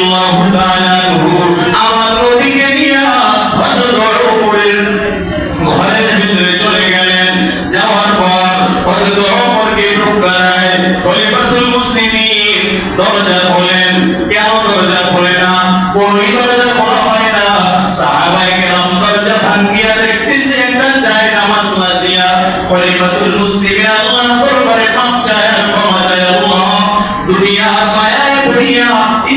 রাদিয়াল্লাহু তাআলা আনহু আমার নবীকে নিয়ে হযরত ওমরের ঘরের ভিতরে চলে গেলেন। যাওয়ার পর হযরত ওমরকে ঢোকায় খলিফাতুল মুসলিমিন দরজা খোলেন। কেন দরজা খোলে না? কোনই দরজা খোলা হয় না। সাহাবায়ে কেরাম দরজা ভাঙিয়া দেখতেছে একটা চায় নামাজ লাসিয়া। খলিফাতুল মুসলিমিন আল্লাহর দরবারে মাপ চায়, ক্ষমা চায়। আল্লাহ, দুনিয়ার মায়ায় পড়িয়া,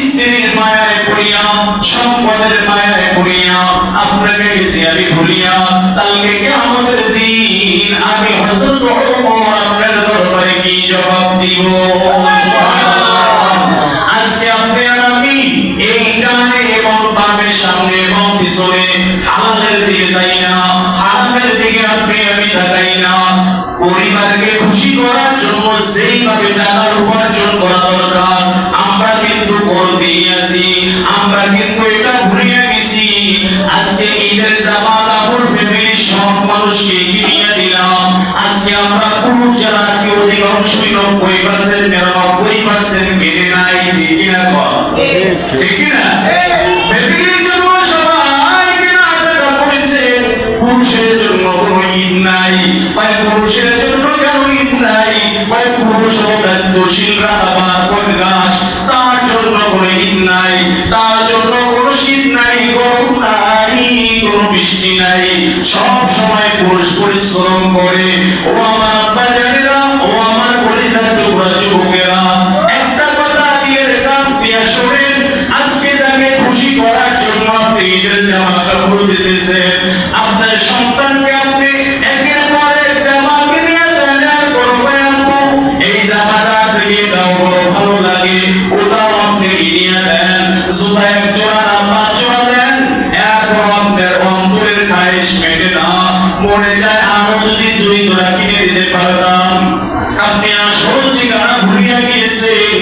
স্ত্রীর মায়ায় পড়িয়া, সম্পদের মায়ায় পড়িয়া আপনাকে গেছি আমি ভুলিয়া, কালকে কিয়ামতের দিন আমি হযরত ওমর আপনার দরবারে কি জবাব দিব? আজকে আপনি আর আমি এই ডানে এবং বামে, সামনে এবং পিছনে হালালের দিকে তাই না, হারামের দিকে আপনি আমি তাকাই না। পরিবারকে খুশি করার জন্য যেইভাবে টাকার উপার্জন করা দরকার আমরা কিন্তু করে দিয়েছি, আমরা কিন্তু এটা ভুলিয়ে গেছি। আজকে ঈদের জামা কাপড় ফ্যামিলি সব মানুষকে কিনে দিলাম। আজকে আমরা পুরুষ যারা আছি অধিকাংশই 90% 99% কিনে নাই। ঠিক কিনা? ঠিক কিনা? ফ্যামিলির জন্য সবাই কেনাকাটা করেছে, পুরুষের জন্য কোনো ঈদ নাই। তাই পুরুষের জন্য কেন ঈদ নাই? তাই পুরুষ দায়িত্বশীলরা আবার পরিগাস, তার জন্য কোনো ঈদ নাই, তার জন্য কোনো শীত নাই, গরম নাই, কোনো বৃষ্টি নাই। সব সময় পুরুষ পরিশ্রম করে। ও আমার আব্বা জানেরা, ও আমার কলিজার টুকরা যুবকেরা, একটা কথা দিয়ে কান দিয়া শোনেন। আজকে যাকে খুশি করার জন্য আপনি ঈদের জামা কাপড় দিতেছেন, আপনার সন্তানকে আপনি একের পর এক জামা কিনে দেন। আর বলবে আব্বু এই জামাটা থেকে দাও, বড় ভালো লাগে, ওটাও আপনি কিনে দেন। জুতা এক জোড়া না 5 জোড়া দেন। এরপর আপনার অন্তরের খায়েশ মেটে না, মনে চায় আরো যদি 2 জোড়া কিনে দিতে পারতাম। আপনি আসল ঠিকানা ভুলিয়া গিয়েছেন।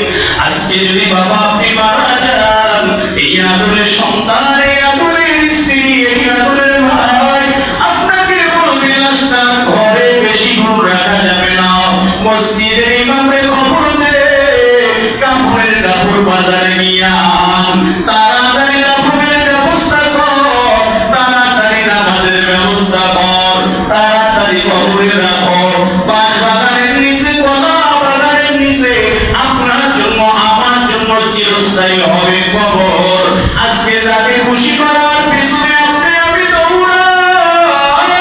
আজকে যদি বাবা আপনি মারা যান, এই আদরের সন্তান, এই আদরের স্ত্রী, এই আদরের ভাই আপনাকে বলবে লাশটা ঘরে বেশিক্ষণ রাখা যাবে না, মসজিদের ইমামকে খবর দে, কাপড়ের কাপড় বাজারে নিয়ে আন, তাড়াতাড়ি কাপড়ের ব্যবস্থা কর, তাড়াতাড়ি নামাজের ব্যবস্থা কর, তাড়াতাড়ি কবরে রাখো। বাগানের নিচে, কলা বাগানের নিচে আপনার জন্য আমার জন্য চিরস্থায়ী হবে কবর। আজকে যাকে খুশি করার পিছনে আপনি আমি দৌড়াই।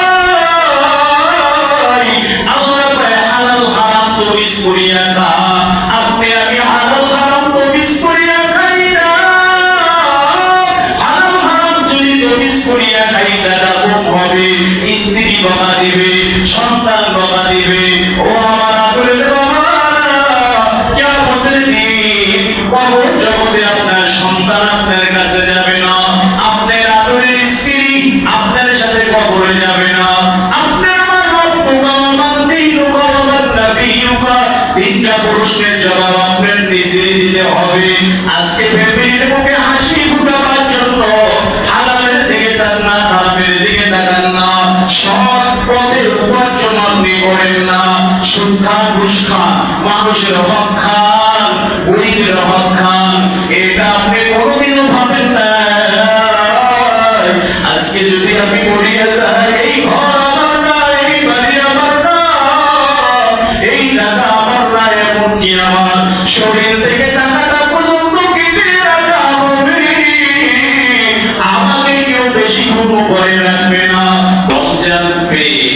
আল্লাহ পায় হালাল হারাম তমিজ করিয়া খা, আপনি আমি হালাল হারাম তমিজ করিয়া খাই না। হালাল হারাম যদি তমিজ করিয়া খাই, টাকা কম হবে, স্ত্রী বকা দিবে, সন্তান বকা দিবে। ও আমার আদরের বাবা, কিয়ামতের দিন কবর জগতে আপনার সন্তান আপনার কাছে যাবে না, আপনার আদরের স্ত্রী আপনার সাথে কবরে যাবে না। আপনার মা রব্বুকা মান দীনুকা ওয়া মান নাবিয়ুকা, 3টা প্রশ্নের জবাব আপনার নিজেই দিতে হবে। আজকে ফ্যামিলির মুখে হাসি ফুটাবার জন্য হালালের দিকে তাকান না, হারামের দিকে তাকান না, সৎ পথের উপার্জন আপনি করেন না। সুদ খান, ঘুষ খান, মানুষের হক খান, গরিবের হক খান, এটা আপনি কোনোদিনও ভাবেন না। আজকে যদি আমি মরিয়া যাই, এই ঘর আমার না, এই বাড়ি আমার না, এই টাকা আমার না, এমনকি আমার শরীর থেকে টাকাটা পর্যন্ত কেটে রাখা হবে, আমাকে কেউ বেশি কোনো করে রাখবে না। রমজান পেয়ে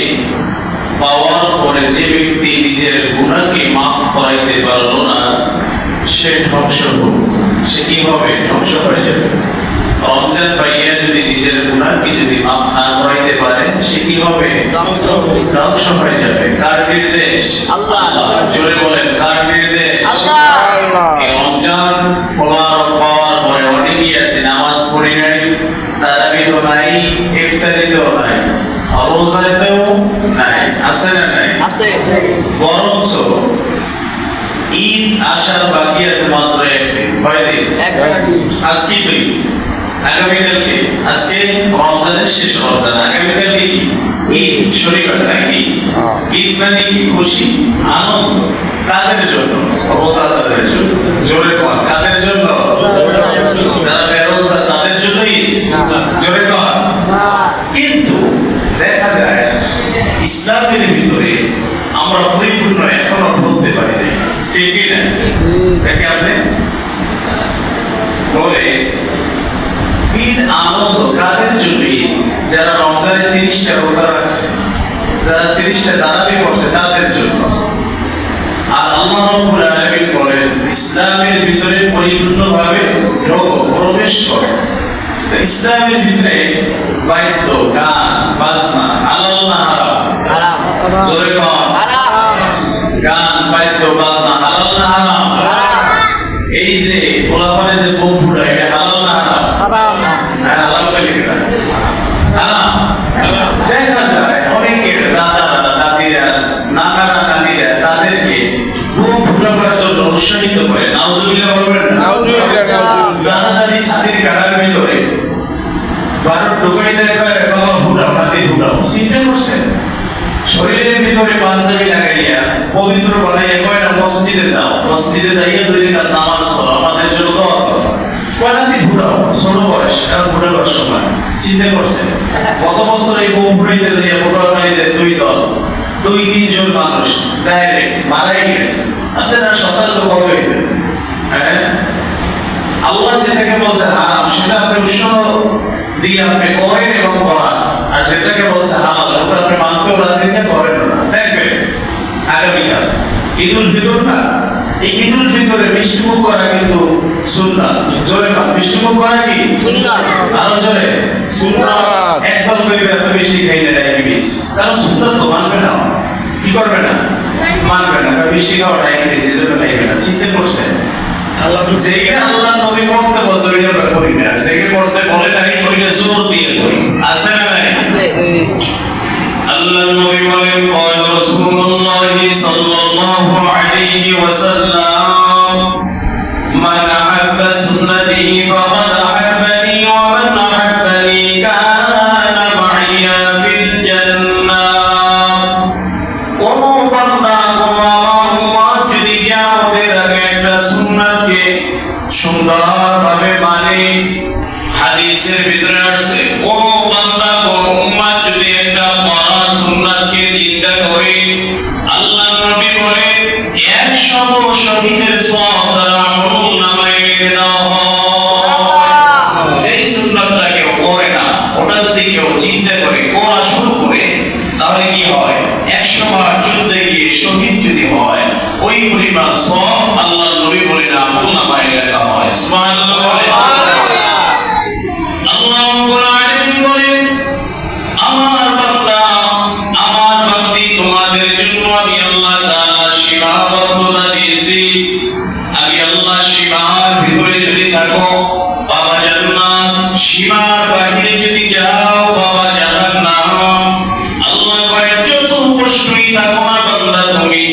পাওয়ার পরে যে ব্যক্তি নিজের গুনাহকে মাফ করাইতে পারলো না, সে ধ্বংস হোক, সে কি হবে? ধ্বংস হয়ে যাবে। রমজান পাইয়া যদি নিজের গুনাহকে যদি মাফ না করাইতে পারে, সে কি হবে? ধ্বংস হয়ে যাবে। কার নির্দেশ? আল্লাহ। জোরে বলেন, কার নির্দেশ? আল্লাহ। এই রমজান পাওয়ার পরে অনেকেই আছে নামাজ পড়ি নাই, তারাবিও নাই, ইফতারিও নাই, রোজাতেও নাই, আছে না নাই? আছে। বরঞ্চ ঈদ আসার বাকি আছে মাত্র একদিন। কয়দিন? আজকে তো ঈদ, আগামীকালকে, আজকে রমজানের শেষ রমজান, আগামীকালকে কি ঈদ, শনিবার নাকি? ঈদ মানে কি? খুশি, আনন্দ। কাদের জন্য? রোজাদারের জন্য। জোরে বল, কাদের জন্য? ঈদ আনন্দ কাদের জন্য? যারা রমজানের 30টা রোজা রাখছে, যারা 30টা তারাবি পড়ছে তাদের জন্য। আর আল্লাহ রাব্বুল আলামিন বলেন ইসলামের ভিতরে পরিপূর্ণভাবে ঢোকো, প্রবেশ করো। তো ইসলামের ভিতরে বাদ্য, গান, বাজনা হালাল না হারাম? হারাম। জোরে বল। হারাম। গান, বাদ্য, বাজনা হালাল না হারাম? হারাম। এই যে পোলাপানে যে বোম ফুটায় এটা হালাল না হারাম? হারাম। হ্যাঁ, হালাল বলে কিনা? হারাম। দেখা যায় অনেকের দাদারা, দাদিরা, নানারা, নানিরা তাদেরকে বোম ফুটাবার জন্য উৎসাহিত করে। নাউজুবিল্লাহ বলবেন না? দাদা দাদি ছাতির কাটার ভিতরে বারো ঢুকাই দেয়, বাবা ফুটাও, নাতি ফুটাও। চিন্তা করছেন? শরীরের ভিতরে পাঞ্জাবি লাগাইয়া পবিত্র বানাইয়া কয় না মসজিদে যাও, মসজিদে যাইয়া 2 রাকাত নামাজ পড়ো, আমাদের জন্য দোয়া করো। কয় নাতি ফুটাও, ছোট বয়স, কারণ ফুটাবার সময়। চিন্তা করছেন কত বছর এই বোম ফুটাইতে যাইয়া ফুটাকারীদের 2 দল, 2-3 জন মানুষ ডাইরেক্ট মারাই গেছে। আপনারা সতর্ক কবে হইবেন? হ্যাঁ, আল্লাহ যেটাকে বলছে হারাম সেটা আপনি উৎসাহ দিয়ে আপনি করেন এবং করান, আর যেটাকে বলছে হালাল ওটা আপনি মানতেও রাজি না, করেন না। দেখবেন আগামীকাল ঈদুল ফিতর না, এই ঈদুল ফিতরে মিষ্টিমুখ করা কিন্তু সুন্নাত। জোরে বল, মিষ্টিমুখ করা কি সুন্নাত? আরো জোরে সুন্নাত। একদল কইবে এত মিষ্টি খাই না ডায়াবেটিস, কারণ সুন্নাত তো মানবে না। কি করবে না? মানবে না। মিষ্টি খাওয়া ডায়াবেটিস, এজন্য খাইবে না। চিন্তা করছেন যেটা আল্লাহ নবী পড়তে বলছে ওইটা আমরা করি না, যেটা পড়তে বলে তাই করিলে জোর দিয়ে করি। আছে না নাই? আল্লাহ নবী বলেন قال رسول الله صلى الله عليه وسلم من أحب سنتي فقد أحبني ومن أحبني كان معي في الجنة। কোন বান্দা কোন আমার যদি কিয়ামতের আগে একটা সুন্নাতকে সুন্দরভাবে মানে, হাদিসের ভিতরে আসছে কোন বান্দা কোন উম্মত যদি একটা পড়া সুন্নাতকে চিন্তা করে, আল্লাহর নবী বলেন 100 শহীদের সওয়াব তার আমলনামায় লিখে দেওয়া হয়। যেই সুন্নাতটা কেউ করে না, ওটা যদি কেউ চিন্তা করে করা শুরু করে, তাহলে কি হয়? 100 বার যুদ্ধে গিয়ে শহীদ যদি হয়, ওই পরিমাণ সওয়াব আল্লাহর নবী বলেন আমলনামায় লেখা হয়। সুবহানাল্লাহ বলেন। আল্লাহ রাব্বুল আলামিন বলেন আমার বান্দা, আমার বান্দি, তোমাদের জন্য আমি আল্লাহ তাআলা সীমাবদ্ধতা দিয়েছি। আমি আল্লাহ সীমার ভিতরে যদি থাকো বাবা জান্নাত, সীমার বাহিরে যদি যাও বাবা জাহান্নাম। আল্লাহ কয় যত কষ্টই থাকো না বান্দা তুমি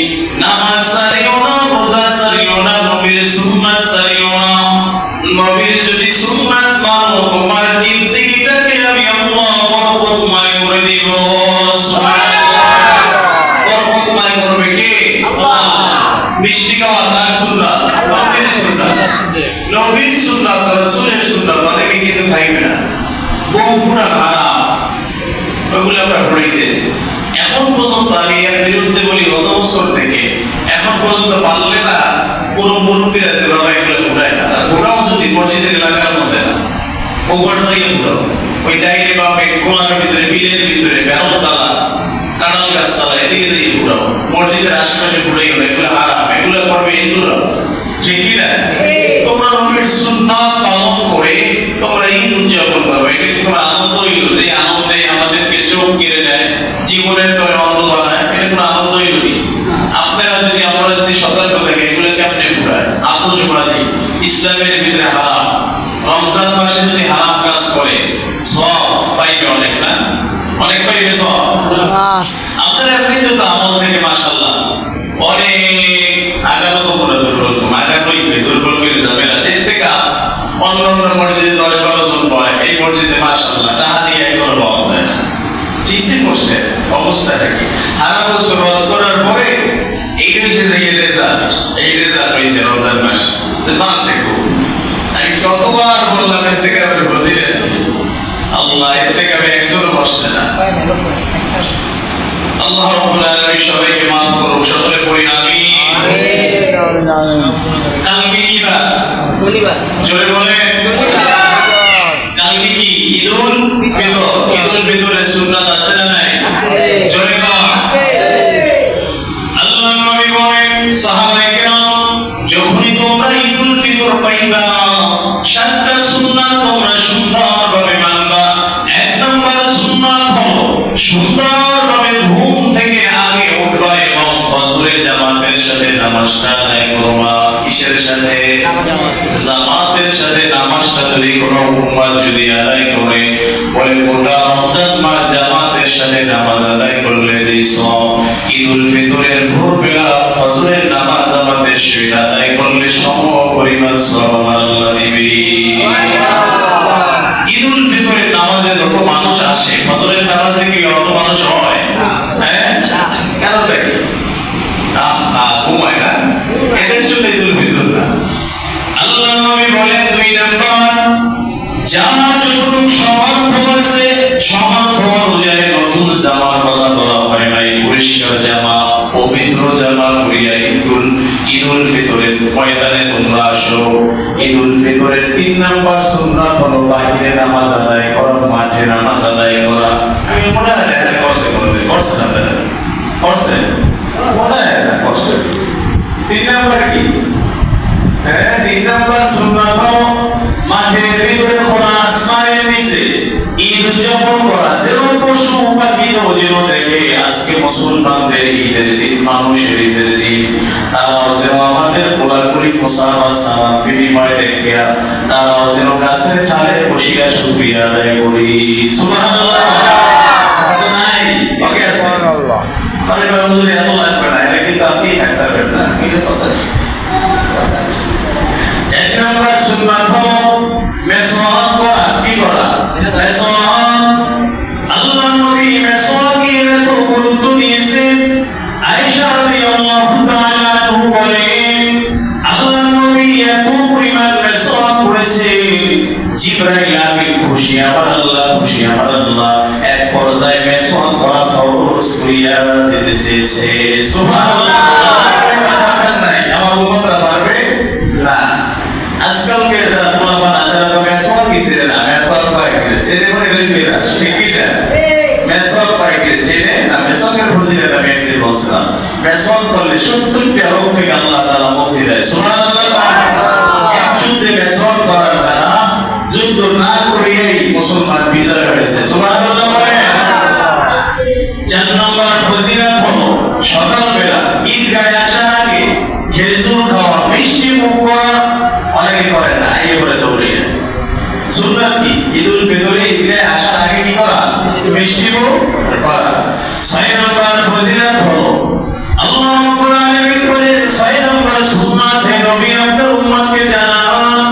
নামাজ ছাড়িও না, রোজা ছাড়িও না, নবীর সুন্নাত ছাড়িও না। নবীর যদি সুন্নাত মানো তোমার জিন্দেগিটাকে আমি আল্লাহ বরকতময় করে দিব। সুবহানাল্লাহ। বরকতময় করবে কে? আল্লাহ। মিষ্টি খাওয়া কার সুন্নাত? নবীর সুন্নাত। নবীর সুন্নাত, রাসূলের সুন্নাত অনেকে কিন্তু খাইবে না। বোম ফুটা হারাম, ওগুলো আমরা পড়াইতেছি। এখন পর্যন্ত আমি এর বিরুদ্ধে বলি গত বছর থেকে, এখন পর্যন্ত পারলে না কোন মুরব্বীর আছে বাবা এগুলো ফুটায় না। ফুটাও যদি মসজিদের এলাকার মধ্যে না, ওপর থেকে ফুটাও, ওই ডাইনে বাপে কোলার ভিতরে, বিলের ভিতরে, বেরোতলা, কাঁঠাল গাছতলা, এদিকে দিয়ে ফুটাও। মসজিদের আশেপাশে ফুটাইও না, এগুলো হারাম, এগুলো করবে হিন্দুরা। ঠিক কি না? তোমরা নবীর সুন্নাত পালন করে তোমরা ঈদ উদযাপন করবে, এটা কি কোনো আনন্দ হইল? যে আনন্দে আমাদেরকে চোখ কেড়ে নেয়, জীবনের তরে অন্ধ বানায়, এটা কোনো আনন্দ হইল কি? আপনারা যদি, আমরা যদি সতর্ক থাকি, এগুলোকে আপনি ফুটায় আতশবাজি ইসলামের ভিতরে হারাম। রমজান মাসে যদি হারাম কাজ করে সওয়াব পাইবে অনেক, না অনেক পাইবে সওয়াব। আপনারা এমনিতে তো আমল থেকে মাশাআল্লাহ অনেক আগানো, কখনো দুর্বল, আগানোই দুর্বল করে যাবে না। এর থেকে অন্য অন্য মসজিদে 10-12 জন বয়, এই মসজিদে মাশাআল্লাহ টাকা দিয়ে একজন পাওয়া যায় না। চিন্তা করছে অবস্থাটা কি? হারাম বছর রস করার পরে এই হচ্ছে যে রেজাল্ট, এই রেজাল্ট হয়েছে রমজান মাস। যে বাঁচে খুব, আমি কতবার বললাম এর থেকে আমি বসিলে আল্লাহ, এর থেকে আমি একজনও বসতে না। আল্লাহ রাব্বুল আলামিন সবাইকে মাফ করুক, সকলে পড়ি আমিন। কালকে কি বার? শনিবার। জোরে বলেন। কালকে ঈদুল ফিতর। ঈদুল ফিতরের সুন্নাত আছে না নাই? জোরে বল। আল্লাহর নবী বলেন সাহাবায়ে কেরাম যখনই তোমরা ঈদুল ফিতর পাইবা সাতটা সুন্নাত তোমরা সুন্দরভাবে মানবা। এক নম্বর সুন্নাত হলো সুন্দরভাবে ঘুম থেকে আগে উঠবা এবং ফজরের জামাতের সাথে নামাজটা আদায় করবা। কিসের সাথে? জামাতের সাথে নামাজটা যদি কোনো উম্মাহ যদি আদায় করে বলে গোটা রমজান মাস জামাতের সাথে নামাজ আদায় করলে যেই সওয়াব, ঈদুল ফিতরের ভোরবেলা ফজরের নামাজ জামাতের সাথে আদায় করলে সম পরিমাণ সওয়াব আল্লাহ দিবে। ঈদুল ফিতরের নামাজে যত মানুষ আসে ফজরের নামাজে কি অত মানুষ হয়? হ্যাঁ, কারণটা কি? ঘুমায় না, এদের জন্য ঈদুল ফিতর না। আল্লাহ নবী বলেন দুই নাম্বার, যার যতটুকু সামর্থ্য আছে সামর্থ্য অনুযায়ী নতুন জামার কথা বলা হয় নাই, পরিষ্কার জামা পবিত্র জামা পরিয়া ঈদুল ফিতরের ময়দানে তোমরা আসো। ঈদুল ফিতরের 3 নাম্বার সুন্নাত হলো বাহিরে নামাজ আদায় করা, মাঠে নামাজ আদায় করা। আমি মনে হয় এটা করছে বলতে করছে না তারা করছে মনে হয় না করছে। 3 নাম্বার কি? হ্যাঁ, 3 নাম্বার সুন্নাত হলো মাঠের ভিতরে খোলা আসমানের নিচে ঈদ উদযাপন করা। যেমন পশু পাখিও যেন দেখে আজকে মুসলমানদের ঈদের দিন, মানুষের ঈদের দিন, তারাও যেন আমাদের কোলাকুলি মুসাফা সালাম বিনিময় দেখে তারাও যেন গাছের ঠালে বসিয়া শুকরিয়া আদায় করি। সুবহানাল্লাহ। নাই ওকে আছে সুবহানাল্লাহ। আরে বাবুজি এত লাগবে না, এটা কিন্তু আপনি থাকতে পারবেন না, এটা কথা। 4 নাম্বার সুন্নাত হলো মেসওয়াক করা। কি করা? মেসওয়াক। আল্লাহর নবী মেসওয়াকের এত গুরুত্ব দিয়েছেন। আয়েশা রাদিয়াল্লাহু তাআলা বলেন আল্লাহর নবী এত পরিমাণ মেসওয়াক করেছেন, জিবরাইল আমিন খুশি, আমার আল্লাহ খুশি, আমার আল্লাহ এক পর্যায়ে মেসওয়াক করা ফরজ করিয়া দিতে চেয়েছে। সুবহানাল্লাহ। আমার উম্মতরা পারবে না। আজকালকে যারা পোলাপান আছে তারা তো মেসওয়াক কিসের না, মেসওয়াক পায় কিনে ছেড়ে মনে করি মেরাজ, ঠিক কি না? মেসওয়াক পায় কিনে ছেড়ে না। মেসওয়াকের ফজিলত আমি একদিন বলছিলাম, মেসওয়াক করলে 70টা রোগ থেকে আল্লাহ তাআলা মুক্তি দেয়। সুবহানাল্লাহ। এক যুদ্ধে মেসওয়াক করার দ্বারা যুদ্ধ না করেই মুসলমান বিজয় হয়েছে। সুবহানাল্লাহ। 4 নম্বর ফজিলত হলো সকালবেলা ঈদগাহে আসার আগে খেজুর খাওয়া, মিষ্টি মুখ করা। অনেকে করে না, আগে করে দৌড়িয়ে। সুন্নাত কি? ঈদুল ফিতরে ঈদগাহে আসার আগে কি করা? মিষ্টি মুখ করা। 6 নম্বর ফজিলত হলো আল্লাহ রাব্বুল আলামিন বলেন 6 নম্বর সুন্নাত হে নবী আপনার উম্মতকে জানান।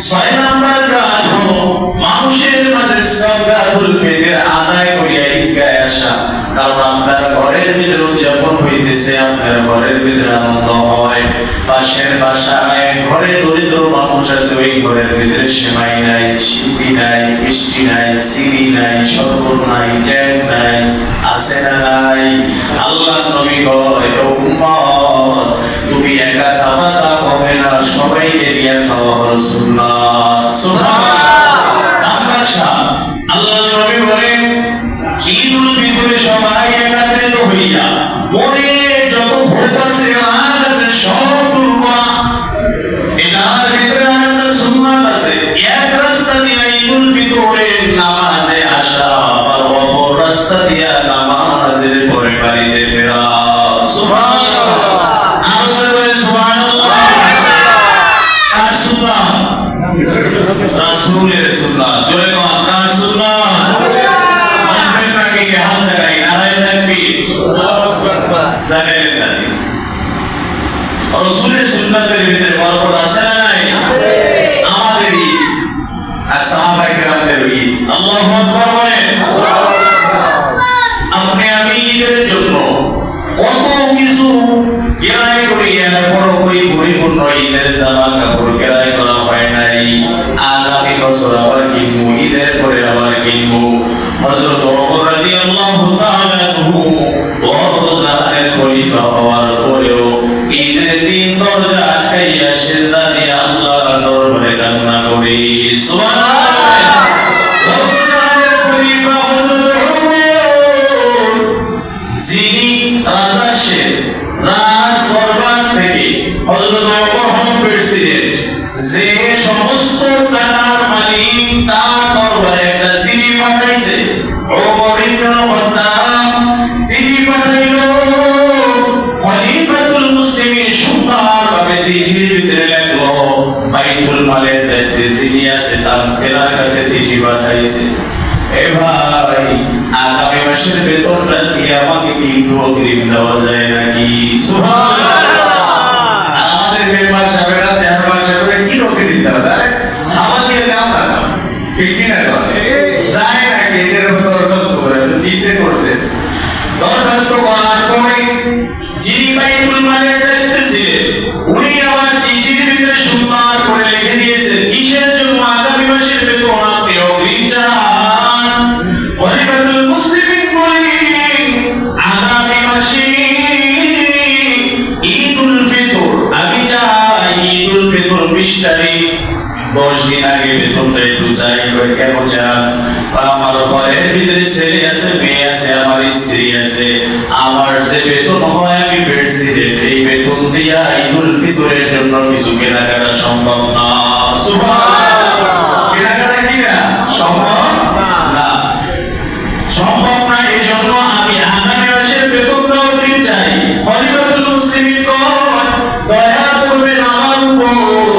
6 নম্বর কাজ হলো মানুষের মাঝে সাকাতুল ফিতর আদায় করিয়া ঈদগাহে আসা। কারণ আপনার ঘরের ভিতরে উদযাপন হইতেছে, আপনার ঘরের ভিতরে আনন্দ হয়। পাশের বাসায় ঘরে দরিদ্র মানুষ আছে, ওই ঘরের ভিতরে সেমাই নাই, চিংড়ি নাই, মিষ্টি নাই, চিনি নাই, শরবত নাই, ট্যাং নাই, আছে না নাই? আল্লাহ নবী কয় ও উম্মত তুমি একা খাওয়া তা হবে না, সবাইকে নিয়ে খাওয়া হলো সুন্নাত। সুবহানাল্লাহ। আল্লাহ নবী বলেন ঈদুল ফিতরে সবাই একত্রিত হইয়া মনে যত ক্ষোভ আছে রাগ আছে সব দূর করা। এটার ভিতরে একটা সুন্নাত আছে, এক রাস্তা দিয়ে ঈদুল ফিতরের নামাজে আসা, আর অপর রাস্তা দিয়ে নামাজের পরে বাড়িতে ফেরা। সুবহানাল্লাহ। আল্লাহ বলে সুবহানাল্লাহ। কার সুন্নাত? রাসূলের সুন্নাত। জোরে বল কার সুন্নাত? রাসূলের সুন্নাতের ভিতরে বরকত আছে না নাই? আছে। আমাদেরই আর সাহাবায়ে কেরামদের ঈদ। আল্লাহু আকবার বলেন। আপনি আমি ঈদের জন্য কত কিছু কেনাই করি, এরপরও কই পরিপূর্ণ ঈদের জামা কাপড় কেনাই করা হয় নাই। আগামী বছর আবার কিনবো, ঈদের পরে আবার কিনবো। হযরত ওমর রাদিয়াল্লাহু তাআলা আনহু বড় জাহানের খলিফা হওয়ার পরেও ঈদের দিন দরজা আটকাইয়া সিজদা দিয়ে আল্লাহর দরবারে কান্না করি। সুবহানাল্লাহ। তার দরবারে একটা চিঠি পাঠাইছে। ওমর ইবনুল খাত্তাব চিঠি পাঠাইলো। খলিফাতুল মুসলিমিন সুন্দরভাবে চিঠির ভিতরে লেখলো, বাইতুল মালের দায়িত্বে চিঠি আছে, তার তেনার কাছে চিঠি পাঠাইছে। এ ভাই, আগামী মাসের বেতনটা কি আমাকে কি একটু অগ্রিম দেওয়া যায় নাকি? সুবহানাল্লাহ। আমাদের মেম্বার সাহেবের কাছে মেম্বার সাহেবের কি অগ্রিম দেওয়া যায়? খাবার দিয়ে দাও না, দাও ঠিক কি না? যায় নাকি? এদের উপর দরখাস্ত করে চিন্তা করছে। দরখাস্ত করার পরে যিনি বাইতুল মালের দায়িত্বে ছিলেন উনি আবার চিঠির ভিতরে সুন্দর করে লিখে দিয়েছেন কিসের জন্য আগামী মাসের বেতন আপনি অগ্রিম চান। খলিফাতুল মুসলিমিন বলেন, আগামী মাসে ঈদুল ফিতর, আমি চাই ঈদুল ফিতর 20 তারিখ, 10 দিন আগে বেতনটা একটু চাই। কই কেন চান? আমার ঘরের ভিতরে ছেলে আছে, মেয়ে আছে, আমার স্ত্রী আছে, আমার যে বেতন হয় আমি প্রেসিডেন্ট, এই বেতন দিয়া ঈদুল ফিতরের জন্য কিছু কেনাকাটা সম্ভব না। সুবহানাল্লাহ। কেনাকাটা কি না সম্ভব না, সম্ভব না। এই জন্য আমি আগামী মাসের বেতনটা অগ্রিম চাই। খলিফাতুল মুসলিমিন কয়, দয়া করবেন আমার উপর,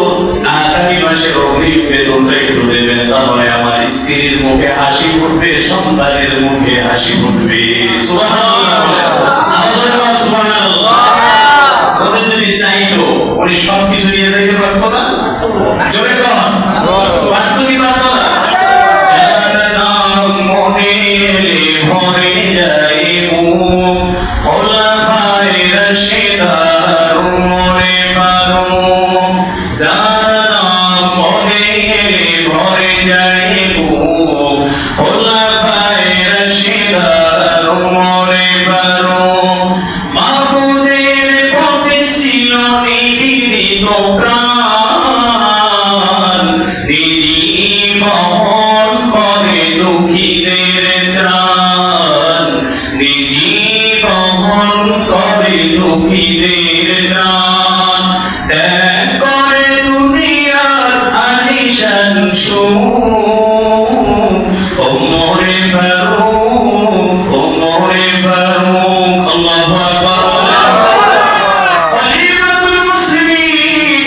আগামী মাসের অগ্রিম বেতনটা একটু দেবেন, তাহলে আমার স্ত্রীর মুখে হাসি ফুটবে, সন্তানের মুখে হাসি ফুটবে। সুবহানাল্লাহ। সুবহানাল্লাহ। উনি যদি চাইতো উনি সবকিছু নিয়ে যাইতে পারতো না? জোরে কন, পারতো কি পারতো না? মনে ভরে যাই মুখ, খোলাফায়ে রাশিদার উমরে ফারুক, যারা মনে ভরে যাই মুখ, খোলাফায়ে রাশিদার উমরে ফারুক, মাবুদের পথে ছিল নিবেদিত প্রাণ, জীবন করে দুঃখীদের ত্রাণ, জীবন করে দুঃখীদের ত্রাণ, ত্যাগ করে দুনিয়ার আলিশান সুখ, ওমরে ফারুক, ওমরে ফারুক। আল্লাহু আকবার। খলিফাতুল মুসলিমিন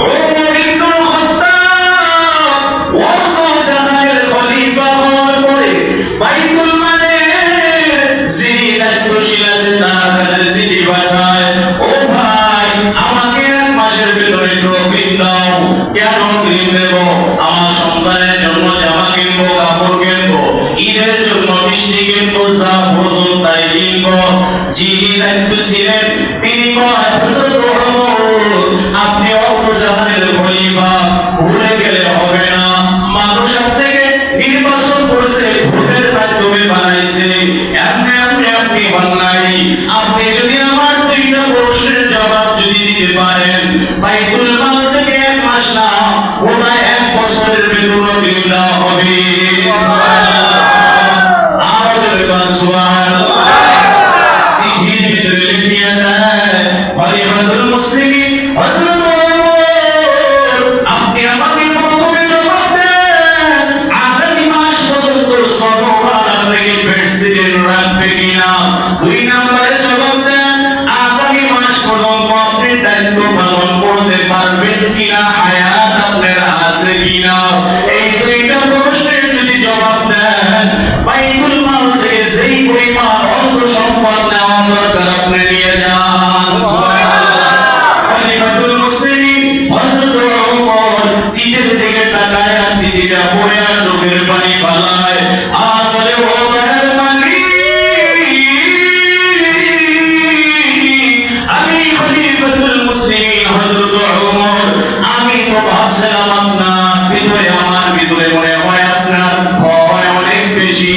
ওমর ইবনুল খাত্তাব ওয়ার্দ জাহানের খলিফা হওয়ার পরে বাইতুল মালের যিনি দায়িত্বশীল আছে তার কাছে চিঠি পাঠায়, ও ভাই, আমাকে 1 মাসের বেতন একটু অগ্রিম দাও। কেন অগ্রিম দেব? আমার সন্তানের জন্য জামা কিনবো, কাপড় কিনবো, ঈদের জন্য মিষ্টি কিনবো, যা প্রয়োজন তাই কিনবো। যিনি দায়িত্ব ছিলেন তিনি কয়, হযরত ওমর, আপনি অর্ধ জাহানের খলিফা, ভুলে গেলে হবে না। মানুষ আপনাকে নির্বাচন করছে, ভোটের মাধ্যমে বানাইছে, এমনি এমনি আপনি হন নাই। আপনি যদি আমার 2টা প্রশ্নের জবাব যদি দিতে পারেন, বাইতুল মাল থেকে 1 মাস না, গোটা 1 বছরের বেতন অগ্রিম দেওয়া হবে। সুবহানাল্লাহ। আর জোরে বল সুবহানাল্লাহ। চিঠির ভিতরে লিখিয়া দেয় খলিফাতুল মুসলিমিন, হযরত ওমর, আপনি আমাকে প্রথমে জবাব দেন, আগামী মাস পর্যন্ত সর্ববার আপনাকে প্রেসিডেন্ট রাখবে কিনা। 2 নম্বরে জবাব দেন, আগামী মাস পর্যন্ত আপনি দায়িত্ব পালন করতে পারবেন কিনা, হায়াত আপনার আছে কিনা। এই 2টা প্রশ্নের যদি জবাব দেন, বাইতুল মাল থেকে যেই পরিমাণ অর্থ সম্পদ নেওয়া দরকার আপনি নিয়ে যান। সুবহানাল্লাহ। খলিফাতুল মুসলিমিন হযরত ওমর চিঠির দিকে তাকায়, চিঠিটা পড়ে আর চোখের পানি ফেলায়, আর বলে, ও দয়ার মালিক, আমি খলিফাতুল মুসলিমিন হযরত ওমর, আমি তো ভাবছিলাম আপনার ভিতরে, আমার ভিতরে মনে হয় আপনার ভয় অনেক বেশি,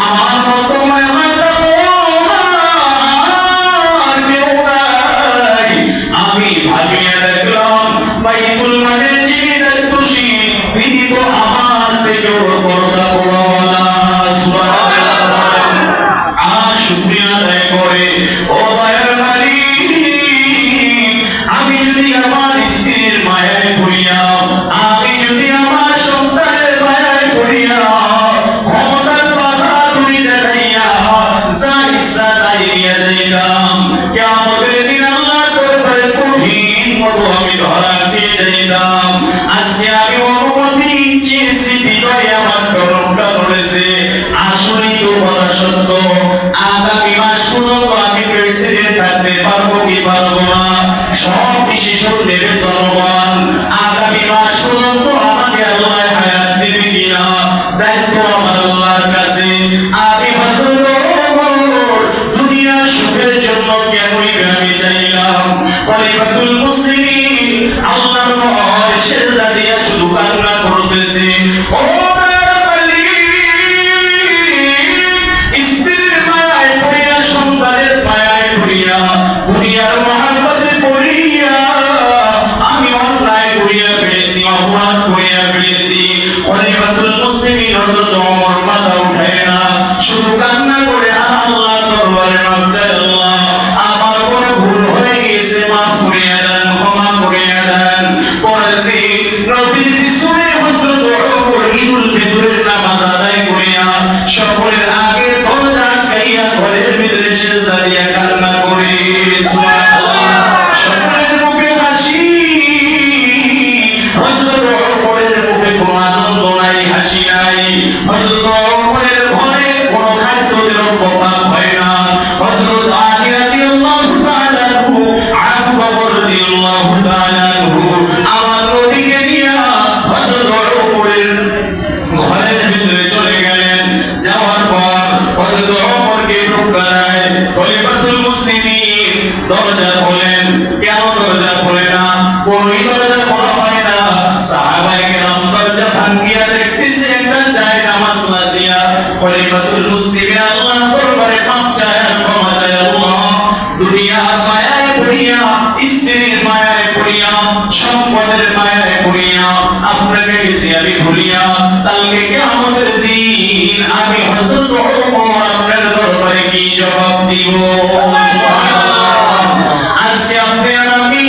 আমার মতো মনে হয় তা আর কেউ নাই। আমি ভাবিয়ে দেখলাম বাইতুল মালের যিনি দায়িত্বশীল তিনি তো আমার থেকেও বড়টা বড়ওয়ালা। সুবহানাল্লাহ। আর শুকরিয়া আদায় করে, ও দয়ার মালিক, আমি যদি আমার স্ত্রীর মায়ায় পড়িয়া, আমি যদি আমার সন্তানের মায়ায় মতো আমি ধরা খেয়ে যাইতাম। আজকে আমি অনুমতি চেয়েছি, হৃদয়ে আমার টনকটা ধরেছে। আসলেই তো কথা সত্য। আগামী মাস পর্যন্ত আমি প্রেসিডেন্ট থাকতে পারবো কি পারবো না, সব ডিসিশন নেবে জনগণ। আগামী মাস পর্যন্ত আমাকে আল্লাহ হায়াত দিবে কিনা, দায়িত্ব আমার আল্লাহর কাছে। আমি হযরত ওমর দুনিয়া সুখের জন্য কেনই আমি চাইলাম। খলিফাতুল মুসলিমিন আল্লাহর ভয় সেজদা দিয়া শুধু কান্না করতেছে। ও দুনিয়ার মহাব্বতে পড়িয়া আমি অন্যায় করিয়া ফেলেছি, অপরাধ করিয়া ফেলেছি। খলিফাতুল মুসলিমিন হযরত ওমর মাথা উঠায় না, শুধু কান্না করে আল্লাহর দরবারে মাফ চায়, আল্লাহ আমার বড় ভুল হয়ে গেছে, মাফ করিয়া দেন, ক্ষমা করিয়া দেন। পরের দিন নবীর পিছনে হযরত ওমর ঈদুল ফিতরের নামাজ আদায় করিয়া সকলের আগে দরজা আটকাইয়া ঘরের ভিতরে সেজদা দিয়া কান্না করে। সকলের মুখে হাসি, হযরত ওমরের মুখে কোনো আনন্দ নাই, হাসি নাই। হযরত ওমরের ঘরে কোনো খাদ্যের অভাব হয় না। হযরত আলী রাদিয়াল্লাহু তাআলা আনহু, আবু বকর রাদিয়াল্লাহু তাআলা আনহু আমার নবীকে নিয়া হযরত ওমরের ঘরের ভিতরে চলে গেলেন। যাওয়ার পর হযরত ওমরকে ঢুকায়। খলিফাতুল মুসলিমিন দরজা খোলেন। কেন দরজা খোলে না? কোনই দরজা খোলা হয় না। সাহাবায়ে কেরাম দরজা ভাঙিয়া দেখতেছে একটা চায় নামাজ লাসিয়া। খলিফাতুল মুসলিমিন আল্লাহর দরবারে মাপ চায়, ক্ষমা চায়, আল্লাহ দুনিয়ার মায়ায় পড়িয়া, স্ত্রীর মায়ায় পড়িয়া, সম্পদের মায়ায় পড়িয়া আপনাকে গেছি আমি ভুলিয়া। কালকে কিয়ামতের দিন আমি হযরত ওমর আপনার দরবারে কি জবাব দিব? আজকে আপনি আর আমি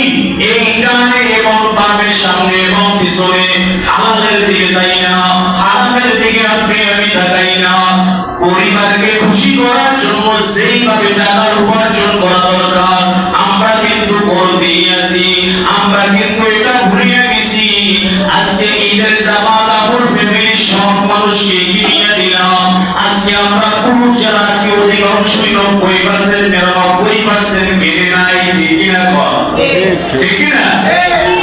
এই ডানে এবং বামের সামনে এবং পিছনে হালালের দিকে তাই না, হারামের দিকে আপনি আমি তাকাই না। পরিবারকে খুশি করার জন্য যেইভাবে টাকার উপার্জন করা দরকার আমরা কিন্তু করে দিয়ে আছি, আমরা কিন্তু এটা ভুলিয়ে গেছি। আজকে ঈদের জামা কাপড় ফ্যামিলি সব মানুষকে কিনিয়ে দিলাম। আজকে আমরা পুরুষ যারা আছি অধিকাংশই 90% 99% কিনে নাই, ঠিক কিনা? ঠিক কিনা?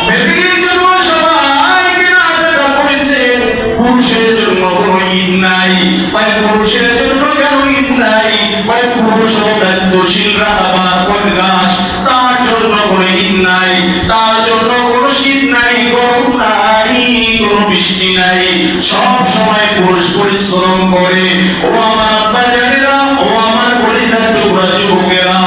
ফ্যামিলির জন্য সবাই কেনাকাটা করেছেন, পুরুষের জন্য কোনো ঈদ নাই। তাই পুরুষের জন্য কেন ঈদ নাই? তাই পুরুষ দায়িত্বশীলরা আবার পরিগাস, তার জন্য কোনো ঈদ নাই, তার জন্য কোনো শীত নাই, গরম নাই, কোনো বৃষ্টি নাই। সব সময় পুরুষ পরিশ্রম করে। ও আমার আব্বা জানেরা, ও আমার কলিজার টুকরা যুবকেরা,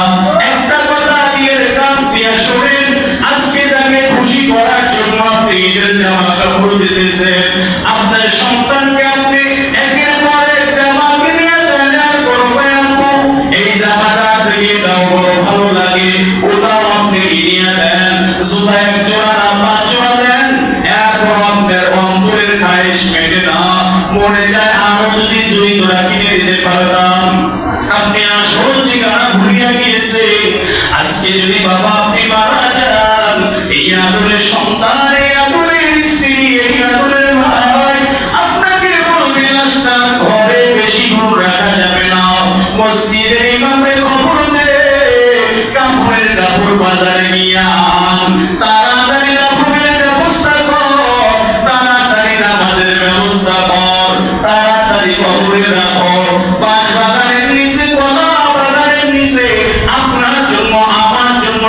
একটা কথা দিয়ে কান দিয়া শোনেন। আজকে যাকে খুশি করার জন্য আপনি ঈদের জামা কাপড় দিতেছেন, আপনার সন্তানকে আপনি একের পর এক জামা কিনে দেন। আর বলবেন আপু এই জামাটা থেকে এটাও বড় ভালো লাগে, ওটাও আপনি কিনে দেন। জুতা এক জোড়া না 5 জোড়া দেন। এরপর আপনার অন্তরের খায়েশ মেটে না, মনে চায় আরো যদি 2 জোড়া কিনে দিতে পারতাম। আপনি আসল ঠিকানা ভুলিয়া গিয়েছেন। আজকে যদি বাবা আপনি মারা যান, এই আদরের সন্তান, এই আদরের স্ত্রী, এই আদরের ভাই আপনাকে বলবে লাশটা ঘরে বেশি দূর রাখা যাবে না, মসজিদের ইমামে খবর দে, কাপড়ের কাপড় বাজারে নিয়ে আন, তাড়াতাড়ি কাপড়ের ব্যবস্থা কর, তাড়াতাড়ি নামাজের ব্যবস্থা কর, তাড়াতাড়ি কবরে রাখো। বাগানের নিচে, কলা বাগানের নিচে আপনার জন্য আমার জন্য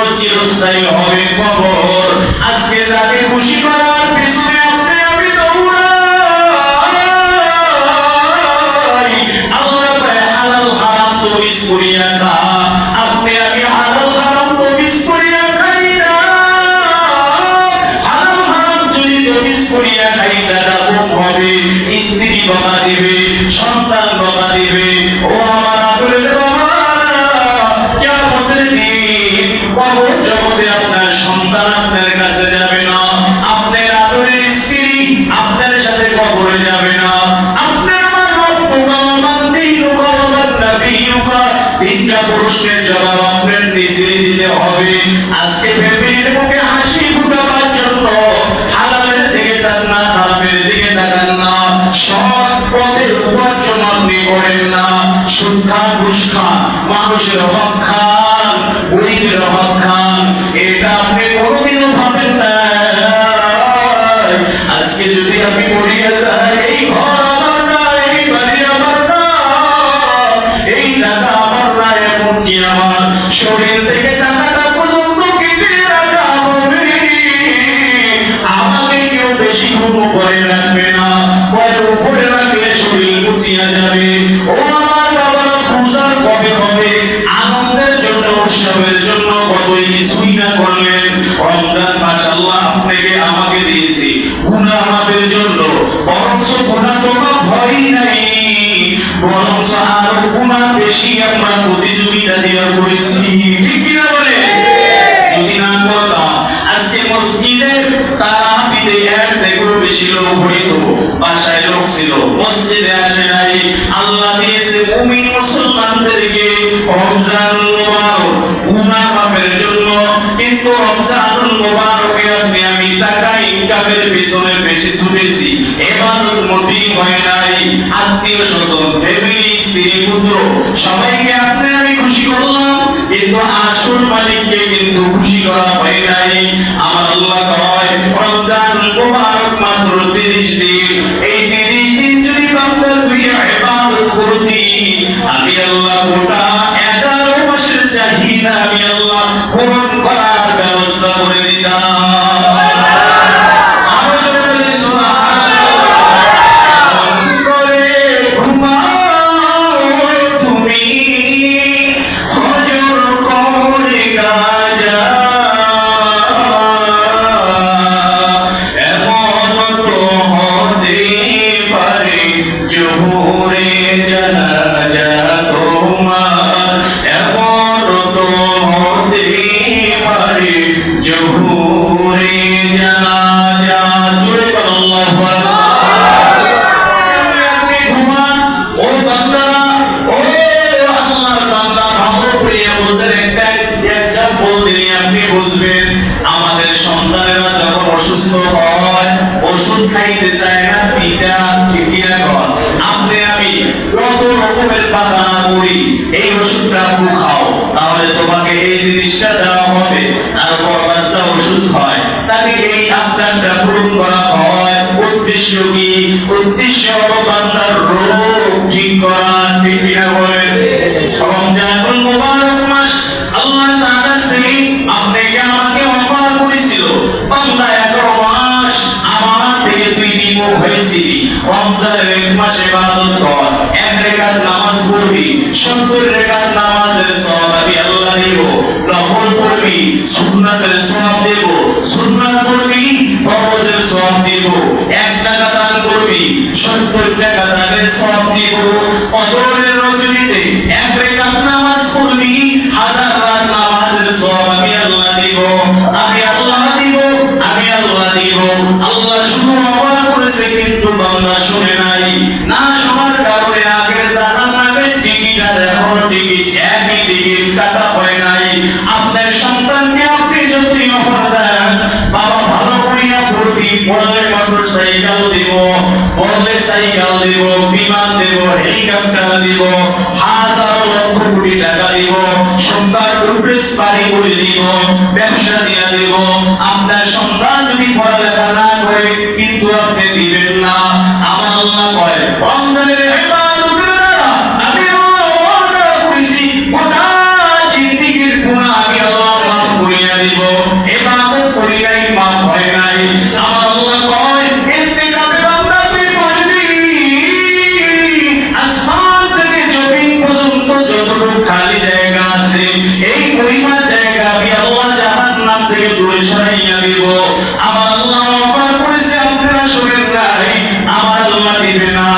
সৎ পথের উপার্জন আপনি করেন না, সুদ খান, ঘুষ খান, মানুষের হক খান, গরিবের হক খান, এটা আপনি কোনোদিনও ভাবেন না। আজকে যদি আমি মরিয়া যাই, এই ঘর আমার না, এই বাড়ি আমার না, এই টাকা আমার না, এমনকি আমার শরীর থেকে টাকাটা পর্যন্ত কেটে রাখা হবে, আমাকে কেউ বেশি কোনো পরে রাখবে না, পরের উপরে রাখলে শরীর মুছিয়া যাবে। ও আমার বাবারা, পূজার কবে হবে, আনন্দের জন্য, উৎসবের জন্য কতই কিছুই না করলেন। রমজান মাস আল্লাহ আপনাকে আমাকে দিয়েছে গুনাহ মাফের জন্য, বরঞ্চ গুনাহ তো মাফ হয় নাই, বরঞ্চ আরো গুনাহ বেশি আমরা প্রতিযোগিতা দেওয়া করেছি, ঠিক কিনা বলে? যদি না করতাম আজকে মসজিদের তারাবিতে এক থেকেও বেশি লোক হইতো, বাসায় লোক ছিল, মসজিদে আসে নাই। আল্লাহ দিয়েছে মুমিন মুসলমানদেরকে রমজানুল মুবারক গুনাহ মাফের জন্য, কিন্তু রমজানুল মুবারকে আপনি আমি টাকা ইনকামের পিছনে বেশি ছুটেছি, ইবাদত মোটেই হয় নাই। আত্মীয় স্বজন, ফ্যামিলি, স্ত্রী পুত্র সবাইকে আপনি আমি খুশি করলাম, কিন্তু আসল মালিককে কিন্তু খুশি করা হয় নাই। আমার আল্লাহ কয় রমজানুল মুবারক মাত্র 30 দিন, এই 30 দিন যদি বান্দা তুই ইবাদত করতি, আমি আল্লাহ গোটা 11 মাসের চাহিদা আমি আল্লাহ পূরণ করার ব্যবস্থা করে দিতাম। আরো জোরে বলেন সুবহানাল্লাহ। মন করে ঘুমাও তুমি, ফজর করে কাজা, এমন তো হতে পারে জোহরে জানাজা তোমার, এমন তো হতে পারে জোহরে জানাজা। জোরে বলো আল্লাহু আকবার। আপনি ঘুমান, ও বান্দারা, ও আল্লাহর বান্দা, ভালো করে বুঝেন, একটা এক্সাম্পল দিলে আপনি বুঝবেন। আমাদের সন্তানেরা যখন অসুস্থ হয়, ওষুধ খাইতে চায় না, পিতা, ঠিক কিনা কর? আপনি আমি কত রকমের বাহানা করি, এই ওষুধটা আপনি খাও, তাহলে তোমাকে এই জিনিসটা দেওয়া হবে, তারপর বাচ্চা ওষুধ হয়, তাকে এই আবদারটা পূরণ করা হয়। উদ্দেশ্য কি? উদ্দেশ্য হলো বান্দার রোগ ঠিক করা, ঠিক কিনা বলেন? রমজানুল মুবারক মাস আল্লাহ তাআলা সেই আপনাকে আমাকে অফার করেছিল, বান্দা 11 মাস আমার থেকে তুই বিমুখ হয়েছিলি, রমজানের 1 মাস ইবাদত কর, 1 রাকাত নামাজ পড়বি, 70 রাকাত নামাজের সওয়াব আমি আল্লাহ দেব, নফল পড়বি, সুন্নাতের সওয়াব দেব, সুন্নাত পড়বি, ফরজের সওয়াব দেব, 1 টাকা দান করবি, 70 টাকা দানের সওয়াব দেব, কদরের রজনীতে 1 রাকাত নামাজ পড়বি, 1000 রাত নামাজের সওয়াব আমি আল্লাহ দেব, আমি আল্লাহ দেব, আমি আল্লাহ দেব। আল্লাহ শুধু অবাক করেছে, কিন্তু বান্দা শুনে নাই। না শোনার কারণে আগের জাহান্নামের টিকিট আর এখন টিকিট, একই টিকিট কাটা হয় নাই। আপনার সন্তানকে আপনি যদি অফার দেন, বাবা ভালো করিয়া পড়বি, পড়লে মোটরসাইকেল দেব, পড়লে সাইকেল দেব, বিমান দেব, হেলিকপ্টার দেব, হাজার লক্ষ কোটি টাকা দেব, সন্তান ডুপ্লেক্স বাড়ি করে দিব, ব্যবসা দিয়া দেব। আপনার সন্তান যদি পড়ালেখা না করে, কিন্তু আপনি দিবেন না। আমার আল্লাহ কয় রমজানের ইবাদতের দ্বারা আমি আল্লাহ ওয়াদা করেছি গোটা জিন্দেগীর গুনাহ আমি আল্লাহ মাফ করিয়া দিব। ইবাদত করি নাই, মাফ হয় নাই। আমার আল্লাহ কয় ইন্তেকাবে বান্দা তুই পড়বি, আসমান থেকে জমিন পর্যন্ত যতটুকু খালি জায়গা আছে, এই পরিমাণ জায়গা আমি আল্লাহ জাহান্নাম থেকে দূরে সরাইয়া দিব। আমার আল্লাহ অফার করেছে, আপনারা শুনেন নাই, আমার আল্লাহ দিবে না।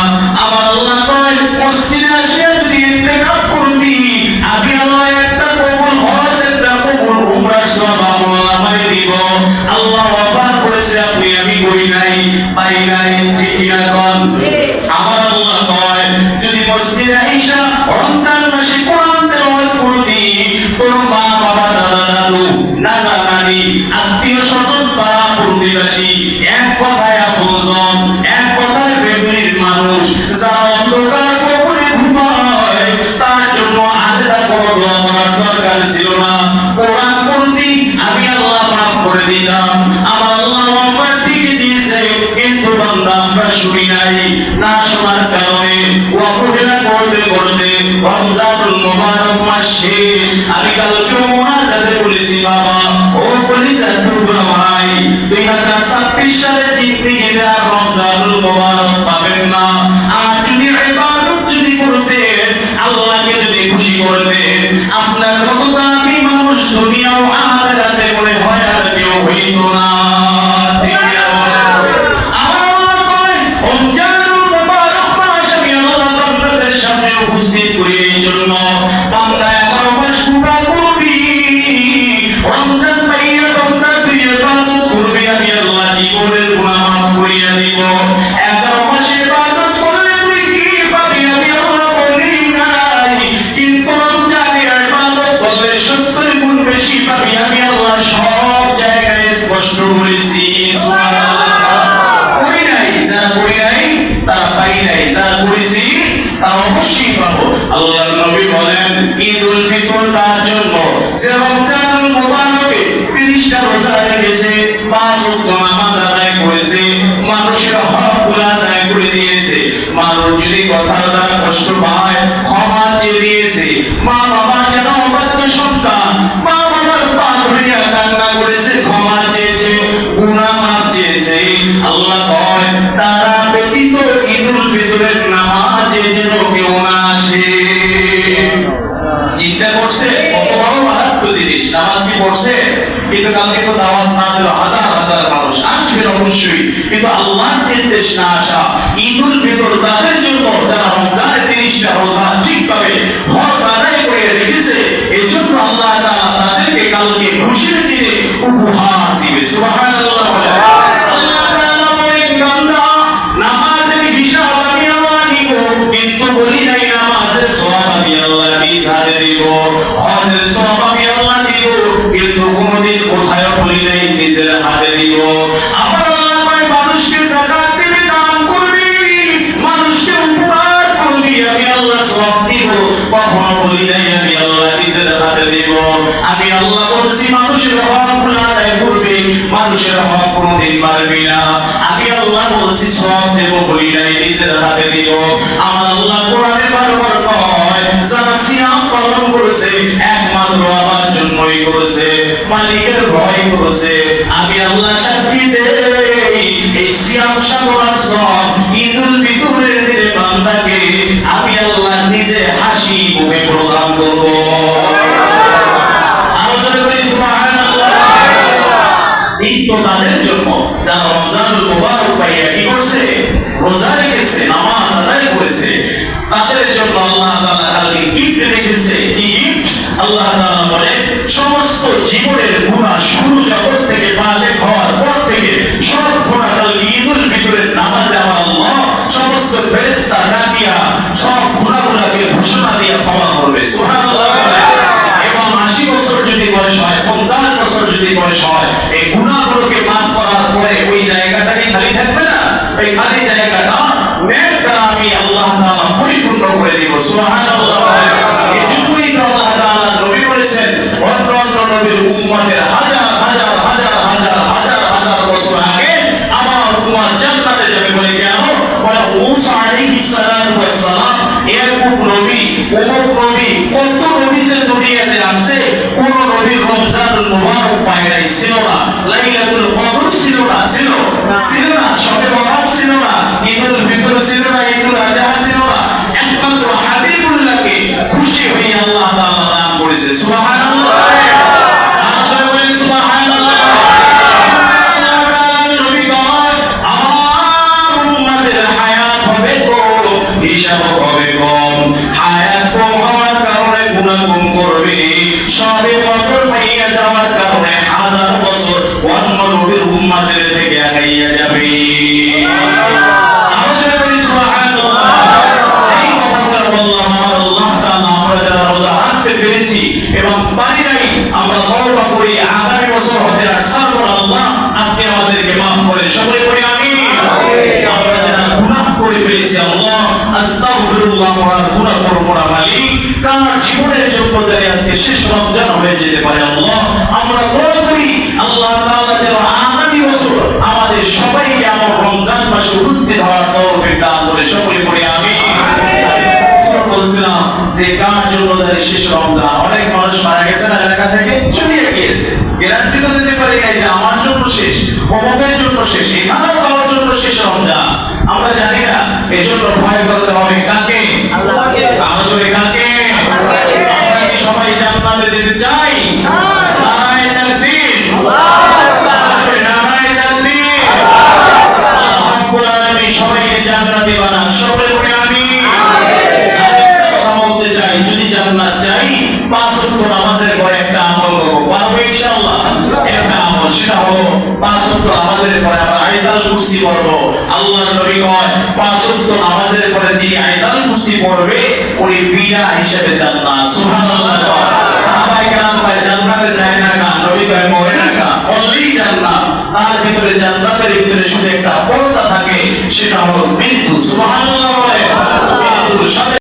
আমার আল্লাহ কয় মসজিদে আসিয়া যদি ইন্তেকাব করতি, আমি আল্লাহ একটা কবুল হজ, একটা কবুল উমরা সওয়াব আমলনামায় দিব। আল্লাহ অফার করেছে, আপনি আমি কই নাই, পাই নাই, ঠিক কিনা কোন? আমার আল্লাহ কয় যদি মসজিদে আইসা রমজান মাসে কোরআন তেলাওয়াত করতি, তোর মা বাবা, দাদা দাদু, নানা নানি, আত্মীয় স্বজন, পাড়া প্রতিবেশী, এক কথায় আপনজন, এক কথায় ফ্যামিলির শোনার কারণে অবহেলা করতে করতে রমজানুল মুবারক মাস শেষ। আমি কালকে মোনাজাতে বলেছি বাবা ও কলিজার টুকরা ভাই 2026 সালে জিন্দেগিতে আর রমজানুল মুবারক পাবেন না। আর যদি ইবাদত যদি করতেন, আল্লাহকে যদি খুশি করতেন, আপনার মতো দামি মানুষ দুনিয়া ও আখিরাতে মনে হয় আর কেউ হইতো না। ঠিক না বলেন? আমার আল্লাহ কয় রমজানুল মুবারক মাস আমি আল্লাহ বান্দাদের সামনে উপস্থিত করি এই জন্য বান্দা আমার মাস পুরা করবি। রমজান পাইয়া বান্দা তুই ইবাদত করবি, আমি আল্লাহ জীবনের গুনাহ মাফ করিয়া দিব। 11 মাসে ইবাদত করলে তুই কি পাবি আমি আল্লাহ বলি নাই, কিন্তু রমজানে ইবাদত করলে 70 গুণ বেশি পাবি আমি আল্লাহ সব জায়গায় স্পষ্ট বলেছি। সুবহানাল্লাহ। করি নাই, যারা করি নাই তারা পাই নাই, যারা করেছি তারা অবশ্যই পাবো। আল্লাহর নবী বলেন ঈদুল ফিতর তার জন্য যে রমজানুল মুবারকে 30টা রোজা রেখেছে, 5 ওয়াক্ত নামাজ আদায় করেছে, মানুষের হকগুলো আদায় করে দিয়েছে। মানুষ যদি কথার দ্বারা কষ্ট পায় ক্ষমা চেয়ে দিয়েছে। মা বাবা যেন বাচ্চা সন্তান মা বাবার পা ধরে কান্না করেছে, ক্ষমা চেয়েছে, গুনাহ মাফ চেয়েছে। আল্লাহ কয় তারা ব্যতীত ঈদুল ফিতরের নামাজে যেন কেউ না আসে। চিন্তা করছে কত বড় মারাত্মক জিনিস। নামাজ কি পড়ছে, কিন্তু কালকে তো দাওয়াত না দিল হাজার হাজার মানুষ আসবেন অবশ্যই, কিন্তু আল্লাহর নির্দেশ না আসা। ঈদুল ফিতর তাদের জন্য যারা রমজানের 30টা রোজা ঠিকভাবে হক আদায় করে রেখেছে, এই জন্য আল্লাহ তাআলা তাদেরকে কালকে খুশির দিনে উপহার দিবে। সুবহানাল্লাহ। আল্লাহ তাআলা বলেন বান্দা নামাজের হিসাব আমি আল্লাহ নিব, কিন্তু বলি নাই নামাজের সওয়াব আমি আল্লাহ নিজ হাতে দিব। হজের সওয়াব আমি আল্লাহ দিব, কিন্তু কোনদিন কোথায় বলি নাই নিজের হাতে দিব। আমার আল্লাহ কয় মানুষকে যাকাত দিবি, দান করবি, মানুষকে উপকার করবি, আমি আল্লাহ সওয়াব দিব। কখনো বলি নাই আমি আল্লাহ নিজের হাতে দিব। আমি আল্লাহ বলছি মানুষের হকগুলো আদায় করবি, মানুষের হক কোনদিন মারবি না। আমি আল্লাহ বলছি সওয়াব দেব, বলি নাই নিজের হাতে দিব। আমার আল্লাহ কোরআনে বারবার কয় যারা সিয়াম পালন করেছে একমাত্র আমার জন্যই করেছে, মালিকের ভয় করেছে। আমি আল্লাহ সাক্ষী দেই এই সিয়াম সাধনার সওয়াব ঈদুল ফিতরের দিনে বান্দাকে আমি আল্লাহ নিজে হাসি মুখে প্রদান করব। আরো জোরে বলি সুবহানাল্লাহ। ঈদ তো তাদের জন্য যারা রমজানুল মুবারক পাইয়া কি করছে, রোজা রেখেছে, নামাজ আদায় করেছে, তাদের জন্য আল্লাহ তাআলা কালকে গিফট রেখেছে। কি গিফট? আল্লাহ তাআলা বলে সমস্ত জীবনের গুনাহ শুরু জগৎ থেকে বালেগ হওয়ার পর থেকে সব গুনাহ কালকে ঈদুল ফিতরের নামাজে আমার আল্লাহ সমস্ত ফেরেশতা ডাকিয়া সব গুনাহগুলোকে ঘোষণা দিয়ে ক্ষমা করবে। সুবহানাল্লাহ। এবং 80 বছর যদি বয়স হয়, 50 বছর যদি বয়স হয়, এই গুনাহগুলোকে মাফ করার পরে ওই জায়গাটা কি খালি থাকবে না? ওই খালি জায়গাটা নেক দ্বারা আমি আল্লাহ তাআলা পরিপূর্ণ করে দিব। সুবহানাল্লাহ। এই জন্যই তো আল্লাহ তাআলা নবী বলেছেন অন্য অন্য নবীর উম্মতের হাজার হাজার হাজার হাজার হাজার হাজার বছর আগে আমার উম্মত জান্নাতে যাবে। বলে কেন? বলে মুসা আলাইহিস সালাতু ওয়াস সালাম ইয়াকুব নবী, অমুক নবী, কত নবী যে দুনিয়াতে আসছে, কোন নবীর রমজানুল মুবারক পায় নাই, ছিল না। লাইলাতুল কদর ছিল না, ছিল না। শবে বরাত ছিল না, ঈদুল ফিতর ছিল না, ঈদুল আযহা ছিল না। একমাত্র হাবিবুল্লাহকে খুশি হয়ে আল্লাহ তাআলা দান করেছে। সুবহানাল্লাহ। আল্লাহ বলে সুবহানাল্লাহ। আল্লাহ তাআলা নবী কয় আমার উম্মতের হায়াত হবে কম, হিসাব হবে কম। হায়াত কম হওয়ার কারণে গুনাহ কম করবে, সবে বদর পাইয়া যাওয়ার কারণে হাজার বছর অন্য নবীর উম্মতের থেকে আগাইয়া যাবে। এবং পারি নাই আমরা তওবা করি আগামী বছর হতে আসসালামু আল্লাহ আপনি আমাদেরকে maaf করেন। সকলে করি আমিন। আমরা যারা গুনাহ করে ফেলেছি আল্লাহ আস্তাগফিরুল্লাহ, আমরা গুনাহ করব না মালিক। কার জীবনের জন্য জানি আজকে শেষ রমজান হয়ে যেতে পারে আল্লাহ আমরা দোয়া করি আল্লাহ তাআলা যেন আগামী বছর আমাদের সবাইকে আমার রমজান মাসে উপস্থিত হওয়ার তৌফিক দান করে সকলে পড়ে আমি বলছিলাম যে কার জন্য শেষ রমজান, অনেক মানুষ মারা গেছে না, এলাকা থেকে চলে গিয়েছে, গ্যারান্টি তো দিতে পারি নাই যে আমার জন্য শেষ, অমুকের জন্য শেষ, এখানেও কারোর জন্য শেষ রমজান আমরা জানি না। এজন্য ভয় করতে হবে কাকে? আল্লাহকে। আমাদের কাকে? আল্লাহকে। আমরা কি সবাই জান্নাতে যেতে চাই? নারায়ে তাকবীর, আল্লাহু আকবার, নারায়ে তাকবীর, আল্লাহু রাব্বুল আলামিন সবাইকে জান্নাতি বানান, সকলে পড়ে আমিন। যদি জান্নাত চাই 5 ওয়াক্ত নামাজের পরে একটা আমল করব, পারবো ইনশাআল্লাহ। একটা আমল, সেটা হলো 5 ওয়াক্ত নামাজের পরে আমরা আয়াতুল কুরসি পড়ব। আল্লাহর নবী কয় 5 ওয়াক্ত নামাজের পরে যিনি আয়াতুল কুরসি পড়বে ওই বিনা হিসেবে জান্নাত। সুবহানাল্লাহ। সাহাবায়ে কেরাম কয় জান্নাতে যায় না কা, নবী কয় মরে না কা, অনলি জান্নাত। তার ভিতরে জান্নাতের ভিতরে শুধু একটা পর্দা থাকে, সেটা হলো মৃত্যু। সুবহানাল্লাহ। মৃত্যুর সাথে